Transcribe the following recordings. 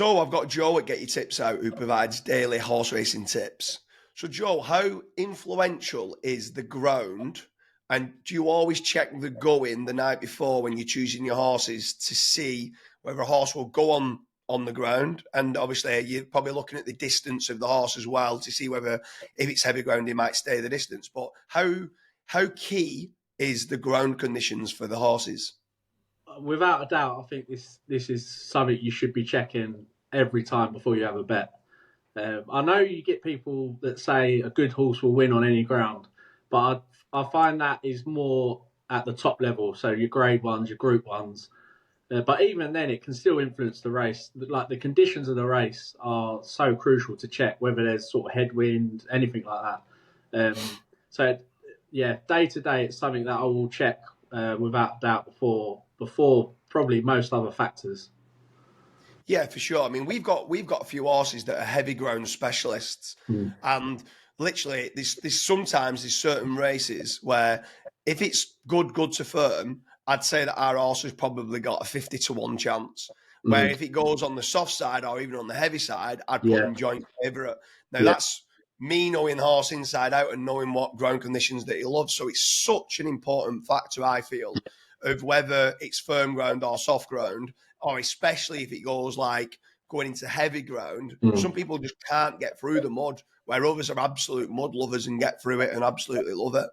So I've got Joe at Get Your Tips Out who provides daily horse racing tips. So Joe, how influential is the ground? And do you always check the going the night before when you're choosing your horses to see whether a horse will go on the ground? And obviously you're probably looking at the distance of the horse as well to see whether if it's heavy ground he might stay the distance. But how key is the ground conditions for the horses? Without a doubt, I think this is something you should be checking every time before you have a bet. I know you get people that say a good horse will win on any ground, but I find that is more at the top level. So your grade ones, your group ones. But even then, it can still influence the race. Like the conditions of the race are so crucial to check whether there's sort of headwind, anything like that. So yeah, day to day, it's something that I will check without doubt before probably most other factors. Yeah, for sure. I mean, we've got a few horses that are heavy ground specialists, and literally, there's sometimes there's certain races where if it's good to firm, I'd say that our horse has probably got a 50-1 chance. Where if it goes on the soft side or even on the heavy side, I'd put him joint favourite. Now that's me knowing horse inside out and knowing what ground conditions that he loves. So it's such an important factor, I feel, of whether it's firm ground or soft ground, or especially if it goes like going into heavy ground. Some people just can't get through the mud, where others are absolute mud lovers and get through it and absolutely love it.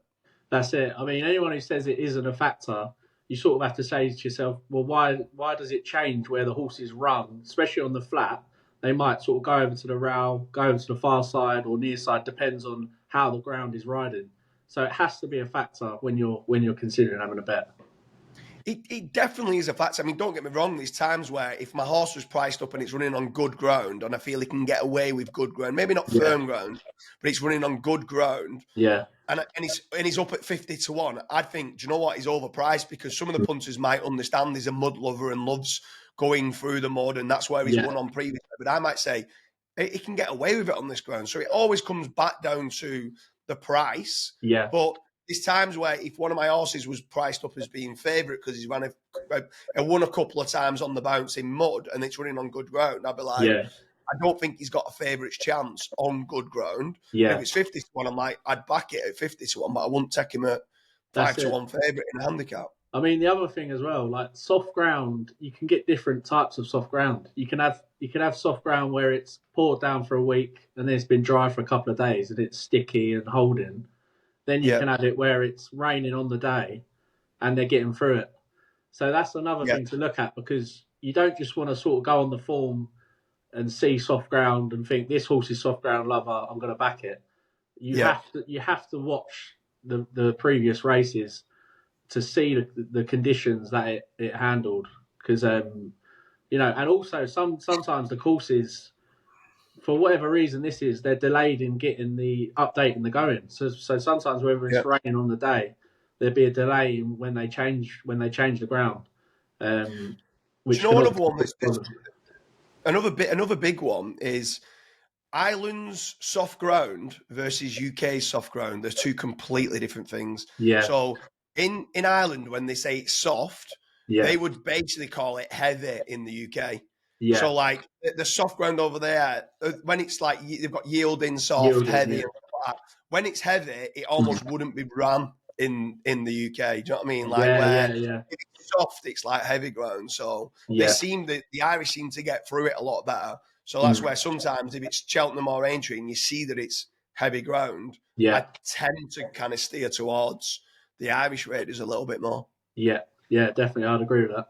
That's it. I mean, anyone who says it isn't a factor, you sort of have to say to yourself, well, why does it change where the horses run, especially on the flat? They might sort of go over to the rail, go over to the far side or near side, depends on how the ground is riding. So it has to be a factor when you're considering having a bet. It definitely is a factor. I mean, don't get me wrong. There's times where if my horse was priced up and it's running on good ground, and I feel he can get away with good ground, maybe not firm ground, but it's running on good ground, Yeah. and he's up at 50-1, I'd think, do you know what? He's overpriced because some of the punters might understand he's a mud lover and loves going through the mud, and that's where he's won on previously. But I might say he can get away with it on this ground. So it always comes back down to the price. Yeah. But there's times where if one of my horses was priced up as being favourite because he's won a couple of times on the bounce in mud and it's running on good ground, I'd be like, I don't think he's got a favourite's chance on good ground. Yeah. If it's 50-1, I'm like, I'd back it at 50-1, but I wouldn't take him at 5-1 favourite in a handicap. I mean, the other thing as well, like soft ground, you can get different types of soft ground. You can have soft ground where it's poured down for a week and then it's been dry for a couple of days and it's sticky and holding. Then you can have it where it's raining on the day and they're getting through it. So that's another thing to look at, because you don't just want to sort of go on the form and see soft ground and think this horse is soft ground lover, I'm going to back it. You have to watch the previous races to see the conditions that it handled, because and also sometimes the courses, for whatever reason they're delayed in getting the update and the going. So sometimes whether it's raining on the day, there'd be a delay in when they change the ground. Which another one another big one is Ireland's soft ground versus UK's soft ground. They're two completely different things. Yeah. So in Ireland, when they say it's soft, they would basically call it heavy in the UK. Yeah. So like the soft ground over there, when it's like they've got yielding, soft, heavy, and like that. When it's heavy, it almost wouldn't be ran in the UK. Do you know what I mean? Like if it's soft, it's like heavy ground. So the Irish seem to get through it a lot better. So that's where sometimes if it's Cheltenham or Aintree and you see that it's heavy ground, I tend to kind of steer towards the Irish raiders a little bit more. Yeah, definitely. I'd agree with that.